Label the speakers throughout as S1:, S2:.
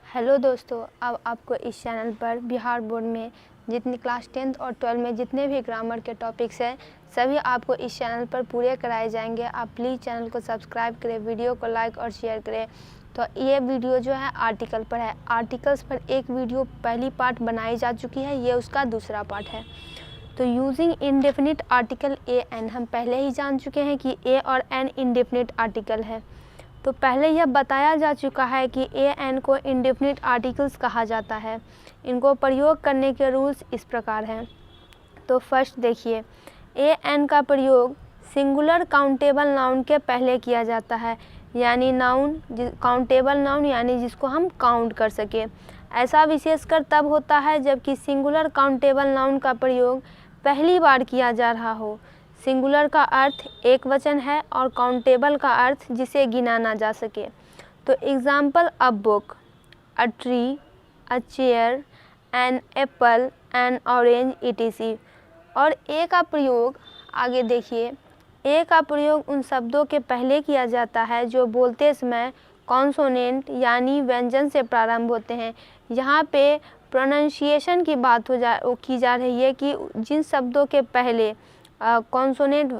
S1: Hello दोस्तों, अब आपको इस चैनल पर बिहार बोर्ड में जितने क्लास 10th और 12 में जितने भी ग्रामर के टॉपिक्स हैं सभी आपको इस चैनल पर पूरे कराए जाएंगे। आप प्लीज़ चैनल को सब्सक्राइब करें, वीडियो को लाइक और शेयर करें। तो ये वीडियो जो है आर्टिकल पर है। आर्टिकल्स पर एक वीडियो पहली पार्ट बनाई जा चुकी है, ये उसका दूसरा पार्ट है। तो using indefinite article A N हम पहले ही जान चुके हैं कि ए और एन इंडेफिनिट आर्टिकल है। तो पहले यह बताया जा चुका है कि ए एन को इंडेफिनिट आर्टिकल्स कहा जाता है। इनको प्रयोग करने के रूल्स इस प्रकार हैं। तो फर्स्ट देखिए, ए एन का प्रयोग सिंगुलर काउंटेबल नाउन के पहले किया जाता है, यानी नाउन काउंटेबल नाउन यानी जिसको हम काउंट कर सके। ऐसा विशेषकर तब होता है जबकि सिंगुलर काउंटेबल नाउन का प्रयोग पहली बार किया जा रहा हो। सिंगुलर का अर्थ एक वचन है और काउंटेबल का अर्थ जिसे गिना ना जा सके। तो example a book, a tree, a chair, an apple, an orange etc। और ए का प्रयोग आगे देखिए, ए का प्रयोग उन शब्दों के पहले किया जाता है जो बोलते समय कॉन्सोनेंट यानी व्यंजन से प्रारंभ होते हैं। यहाँ पे प्रोनाउंसिएशन की बात की जा रही है कि जिन शब्दों के पहले कॉन्सोनेंट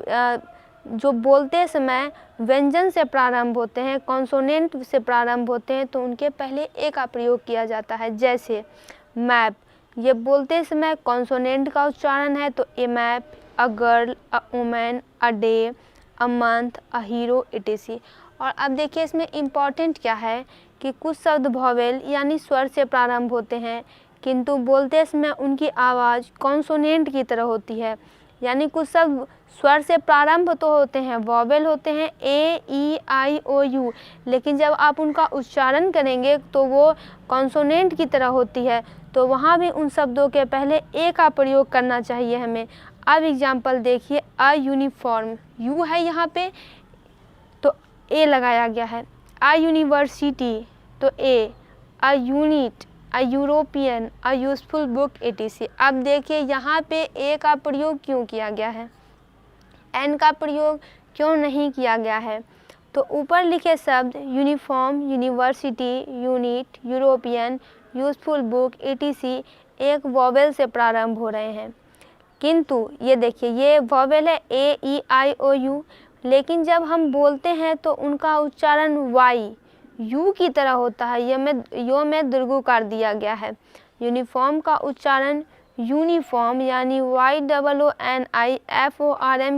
S1: जो बोलते समय व्यंजन से प्रारंभ होते हैं, कॉन्सोनेंट से प्रारंभ होते हैं, तो उनके पहले ए का प्रयोग किया जाता है। जैसे मैप, ये बोलते समय कॉन्सोनेंट का उच्चारण है तो a map, a girl, a woman, a day, a month, a hero etc। और अब देखिए इसमें इम्पॉर्टेंट क्या है कि कुछ शब्द वॉवेल यानी स्वर से प्रारंभ होते हैं किंतु बोलते समय उनकी आवाज़ कॉन्सोनेंट की तरह होती है। यानी कुछ शब्द स्वर से प्रारंभ तो होते हैं, वॉवेल होते हैं ए ई आई ओ यू, लेकिन जब आप उनका उच्चारण करेंगे तो वो कॉन्सोनेंट की तरह होती है। तो वहाँ भी उन शब्दों के पहले ए का प्रयोग करना चाहिए हमें। अब एग्जाम्पल देखिए, अ यूनिफॉर्म, यू है यहाँ पे तो ए लगाया गया है। अ यूनिवर्सिटी तो a, a unit, a European, a useful book etc। अब देखिए यहाँ पे ए का प्रयोग क्यों किया गया है, एन का प्रयोग क्यों नहीं किया गया है। तो ऊपर लिखे शब्द uniform, university, unit, European, useful book etc एक वॉवेल से प्रारंभ हो रहे हैं, किंतु ये देखिए ये वॉवेल है ए ई आई ओ यू, लेकिन जब हम बोलते हैं तो उनका उच्चारण वाई यू की तरह होता है। यो में दीर्घकार दिया गया है। यूनिफॉर्म का उच्चारण यूनिफॉर्म यानी YOONIFORM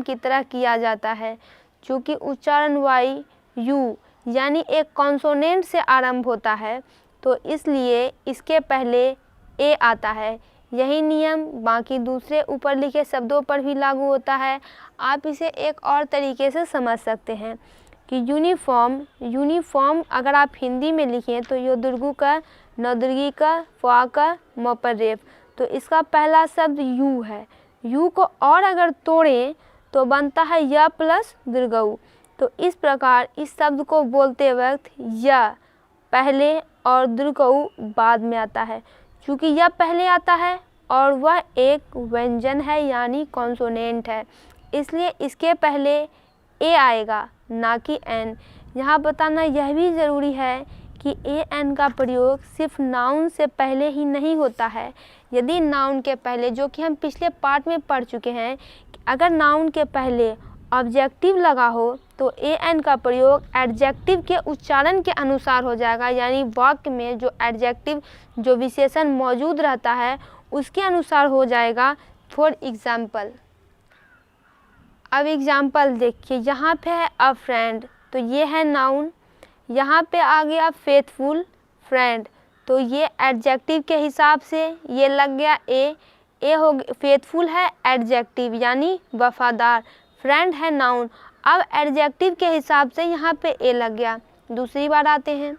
S1: की तरह किया जाता है। चूँकि उच्चारण वाई यू यानी एक कॉन्सोनेंट से आरंभ होता है तो इसलिए इसके पहले ए आता है। यही नियम बाकी दूसरे ऊपर लिखे शब्दों पर भी लागू होता है। आप इसे एक और तरीके से समझ सकते हैं कि यूनिफॉर्म अगर आप हिंदी में लिखें तो यो दुर्गु का, नौदुर्गी का, फ़ा का, म पर रेफ, तो इसका पहला शब्द यू है। यू को और अगर तोड़ें तो बनता है य प्लस दीर्घऊ। तो इस प्रकार इस शब्द को बोलते वक्त य पहले और दीर्घऊ बाद में आता है। चूँकि यह पहले आता है और वह एक व्यंजन है यानी कॉन्सोनेंट है, इसलिए इसके पहले ए आएगा ना कि एन। यहाँ बताना यह भी ज़रूरी है कि ए एन का प्रयोग सिर्फ नाउन से पहले ही नहीं होता है। यदि नाउन के पहले, जो कि हम पिछले पार्ट में पढ़ चुके हैं, अगर नाउन के पहले ऑब्जेक्टिव लगा हो तो ए एन का प्रयोग एडजेक्टिव के उच्चारण के अनुसार हो जाएगा। यानी वाक्य में जो एडजेक्टिव जो विशेषण मौजूद रहता है उसके अनुसार हो जाएगा। फॉर एग्जाम्पल, अब एग्जाम्पल देखिए, यहाँ पे है अ फ्रेंड तो ये है नाउन, यहाँ पे आ गया फेथफुल फ्रेंड तो ये एडजेक्टिव के हिसाब से ये लग गया ए हो। फेथफुल है एडजेक्टिव यानी वफादार, फ्रेंड है नाउन। अब एडजेक्टिव के हिसाब से यहाँ पे ए लग गया। दूसरी बार आते हैं,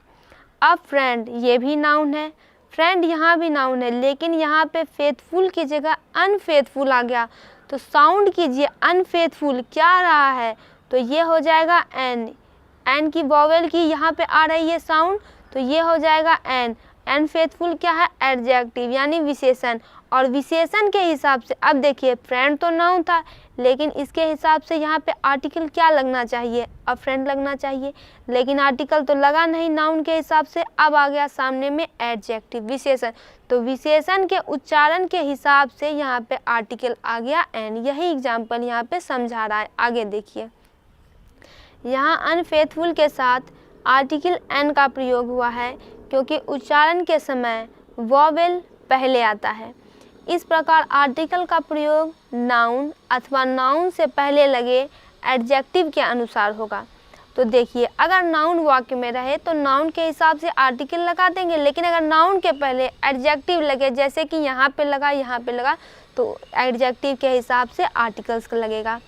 S1: अ फ्रेंड ये भी नाउन है, फ्रेंड यहाँ भी नाउन है, लेकिन यहाँ पे फेथफुल की जगह अनफेथफुल आ गया। तो साउंड कीजिए, अनफेथफुल क्या आ रहा है तो ये हो जाएगा एन। एन की वॉवेल की यहाँ पे आ रही है साउंड तो ये हो जाएगा एन। अनफेथफुल क्या है, एडजेक्टिव यानी विशेषण। और विशेषण के हिसाब से अब देखिए फ्रेंड तो नाउन था, लेकिन इसके हिसाब से यहाँ पे आर्टिकल क्या लगना चाहिए, अ फ्रेंड लगना चाहिए, लेकिन आर्टिकल तो लगा नहीं नाउन के हिसाब से। अब आ गया सामने में एडजेक्टिव विशेषण, तो विशेषण के उच्चारण के हिसाब से यहाँ पे आर्टिकल आ गया एन। यही एग्जाम्पल यहाँ पे समझा रहा है। आगे देखिए, यहाँ अनफेथफुल के साथ आर्टिकल एन का प्रयोग हुआ है क्योंकि उच्चारण के समय वॉवेल पहले आता है। इस प्रकार आर्टिकल का प्रयोग नाउन अथवा नाउन से पहले लगे एडजेक्टिव के अनुसार होगा। तो देखिए, अगर नाउन वाक्य में रहे तो नाउन के हिसाब से आर्टिकल लगा देंगे, लेकिन अगर नाउन के पहले एडजेक्टिव लगे, जैसे कि यहाँ पे लगा, तो एडजेक्टिव के हिसाब से आर्टिकल्स लगेगा।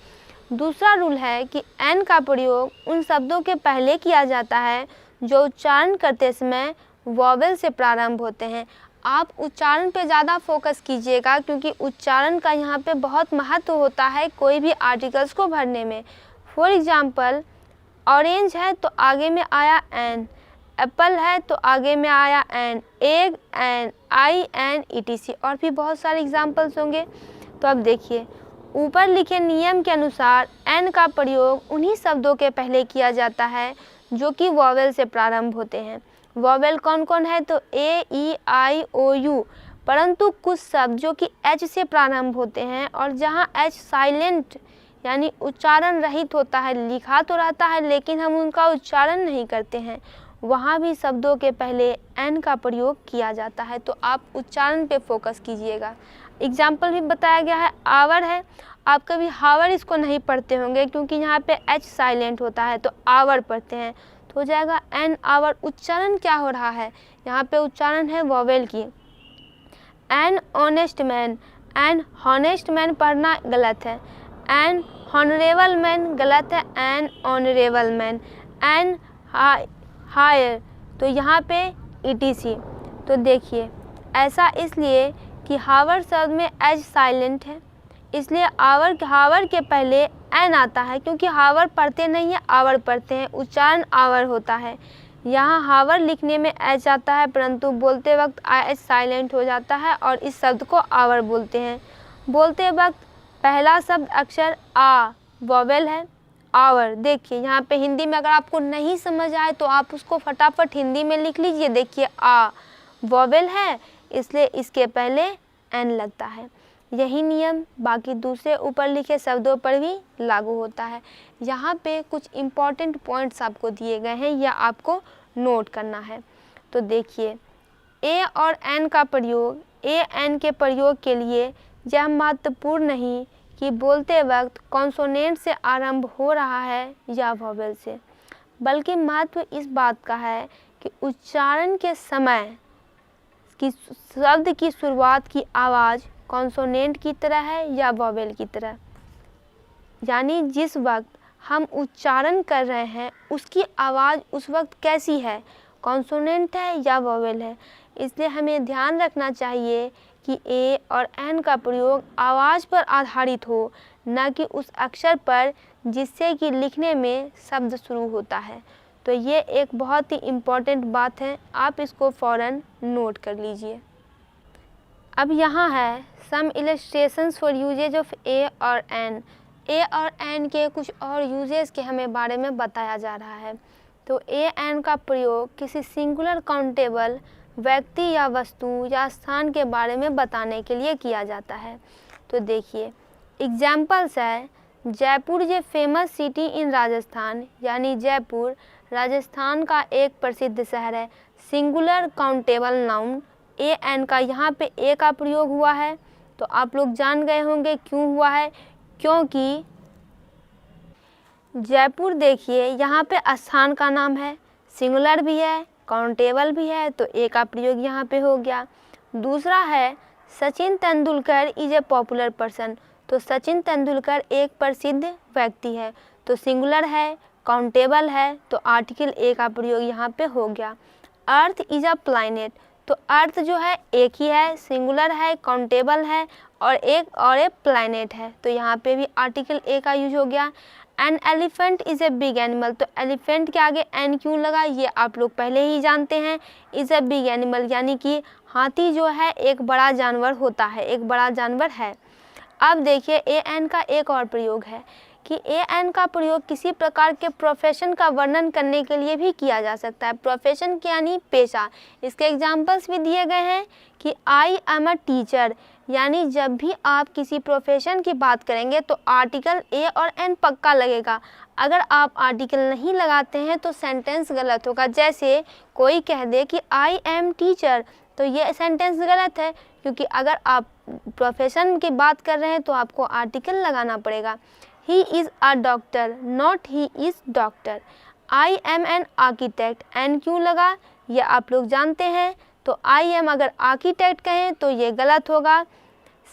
S1: दूसरा रूल है कि एन का प्रयोग उन शब्दों के पहले किया जाता है जो उच्चारण करते समय वॉवेल से प्रारंभ होते हैं। आप उच्चारण पे ज़्यादा फोकस कीजिएगा क्योंकि उच्चारण का यहाँ पे बहुत महत्व होता है कोई भी आर्टिकल्स को भरने में। फॉर एग्जांपल, ऑरेंज है तो आगे में आया एन, एप्पल है तो आगे में आया an, egg an, eye an, etc, और भी बहुत सारे एग्जाम्पल्स होंगे। तो अब देखिए, ऊपर लिखे नियम के अनुसार एन का प्रयोग उन्हीं शब्दों के पहले किया जाता है जो कि वॉवेल से प्रारंभ होते हैं। वॉवेल कौन कौन है, तो ए, ई, आई, ओ, यू, परंतु कुछ शब्द जो कि एच से प्रारंभ होते हैं और जहां एच साइलेंट यानी उच्चारण रहित होता है, लिखा तो रहता है लेकिन हम उनका उच्चारण नहीं करते हैं, वहाँ भी शब्दों के पहले एन का प्रयोग किया जाता है। तो आप उच्चारण पे फोकस कीजिएगा। एग्जाम्पल भी बताया गया है, आवर है, आप कभी हावर इसको नहीं पढ़ते होंगे क्योंकि यहाँ पे एच साइलेंट होता है, तो आवर पढ़ते हैं, तो हो जाएगा एन आवर। उच्चारण क्या हो रहा है, यहाँ पे उच्चारण है वॉवेल की। An honest man, an honest man पढ़ना गलत है, एन हॉनरेबल मैन गलत है, an honourable man, an hour, तो यहाँ पे ईटीसी। तो देखिए, ऐसा इसलिए कि हावर शब्द में एच साइलेंट है, इसलिए हावर के पहले एन आता है, क्योंकि हावर पढ़ते नहीं है, आवर पढ़ते हैं, उच्चारण आवर होता है। यहाँ हावर लिखने में एच आता है परंतु बोलते वक्त एच साइलेंट हो जाता है और इस शब्द को आवर बोलते हैं। बोलते वक्त पहला शब्द अक्षर आ वॉवेल है, आवर। देखिए यहाँ पे हिंदी में अगर आपको नहीं समझ आए तो आप उसको फटाफट हिंदी में लिख लीजिए। देखिए, आ वॉवेल है इसलिए इसके पहले एन लगता है। यही नियम बाकी दूसरे ऊपर लिखे शब्दों पर भी लागू होता है। यहाँ पे कुछ इम्पॉर्टेंट पॉइंट्स आपको दिए गए हैं या आपको नोट करना है। तो देखिए, ए और एन का प्रयोग, ए एन के प्रयोग के लिए यह महत्वपूर्ण नहीं कि बोलते वक्त कॉन्सोनेंट से आरंभ हो रहा है या वॉवेल से, बल्कि महत्व इस बात का है कि उच्चारण के समय कि शब्द की शुरुआत की आवाज़ कॉन्सोनेंट की तरह है या वॉवेल की तरह। यानी जिस वक्त हम उच्चारण कर रहे हैं उसकी आवाज़ उस वक्त कैसी है, कॉन्सोनेंट है या वॉवेल है। इसलिए हमें ध्यान रखना चाहिए कि ए और एन का प्रयोग आवाज़ पर आधारित हो, न कि उस अक्षर पर जिससे कि लिखने में शब्द शुरू होता है। तो ये एक बहुत ही इम्पॉर्टेंट बात है, आप इसको फ़ौरन नोट कर लीजिए। अब यहाँ है सम इलस्ट्रेशंस फॉर यूजेज ऑफ ए और एन। ए और एन के कुछ और यूजेस के हमें बारे में बताया जा रहा है। तो ए एन का प्रयोग किसी सिंगुलर काउंटेबल व्यक्ति या वस्तु या स्थान के बारे में बताने के लिए किया जाता है। तो देखिए, एग्जाम्पल्स है, जयपुर ये फेमस सिटी इन राजस्थान, यानी जयपुर राजस्थान का एक प्रसिद्ध शहर है। Singular countable noun A N का यहाँ पे ए का प्रयोग हुआ है। तो आप लोग जान गए होंगे क्यों हुआ है, क्योंकि जयपुर देखिए यहाँ पे स्थान का नाम है, सिंगुलर भी है, काउंटेबल भी है, तो ए का प्रयोग यहाँ पे हो गया। दूसरा है Sachin Tendulkar is a popular person. तो सचिन तेंदुलकर एक प्रसिद्ध व्यक्ति है, तो सिंगुलर है, काउंटेबल है, तो आर्टिकल ए का प्रयोग यहाँ पे हो गया। Earth is a planet. तो अर्थ जो है एक ही है, सिंगुलर है, काउंटेबल है और एक प्लैनेट है, तो यहाँ पे भी आर्टिकल ए का यूज हो गया। An elephant is a big animal, तो एलिफेंट के आगे एन क्यों लगा ये आप लोग पहले ही जानते हैं। इज़ ए बिग एनिमल यानी कि हाथी जो है एक बड़ा जानवर होता है, एक बड़ा जानवर है। अब देखिए ए एन का एक और प्रयोग है कि ए एन का प्रयोग किसी प्रकार के प्रोफेशन का वर्णन करने के लिए भी किया जा सकता है। प्रोफेशन यानी पेशा। इसके एग्जाम्पल्स भी दिए गए हैं कि आई एम अ टीचर, यानी जब भी आप किसी प्रोफेशन की बात करेंगे तो आर्टिकल ए और एन पक्का लगेगा। अगर आप आर्टिकल नहीं लगाते हैं तो सेंटेंस गलत होगा। जैसे कोई कह दे कि आई एम टीचर, तो ये सेंटेंस गलत है, क्योंकि अगर आप प्रोफेशन की बात कर रहे हैं तो आपको आर्टिकल लगाना पड़ेगा। He is a doctor, not he is doctor. I am an architect, an क्यों लगा ये आप लोग जानते हैं, तो आई एम अगर आर्किटेक्ट कहें तो ये गलत होगा।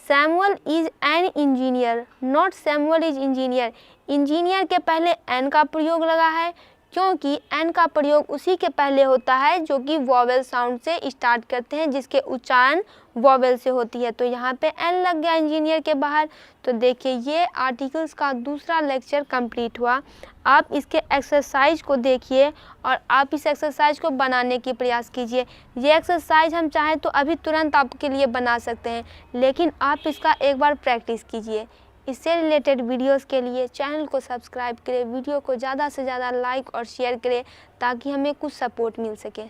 S1: Samuel is an engineer, not Samuel is engineer. Engineer के पहले एन का प्रयोग लगा है, क्योंकि एन का प्रयोग उसी के पहले होता है जो कि वॉवेल साउंड से स्टार्ट करते हैं, जिसके उच्चारण वॉवेल से होती है। तो यहाँ पे एन लग गया इंजीनियर के बाहर। तो देखिए ये आर्टिकल्स का दूसरा लेक्चर कंप्लीट हुआ। आप इसके एक्सरसाइज को देखिए और आप इस एक्सरसाइज को बनाने की प्रयास कीजिए। ये एक्सरसाइज हम चाहें तो अभी तुरंत आपके लिए बना सकते हैं, लेकिन आप इसका एक बार प्रैक्टिस कीजिए। इससे रिलेटेड वीडियोस के लिए चैनल को सब्सक्राइब करें, वीडियो को ज़्यादा से ज़्यादा लाइक और शेयर करें ताकि हमें कुछ सपोर्ट मिल सके।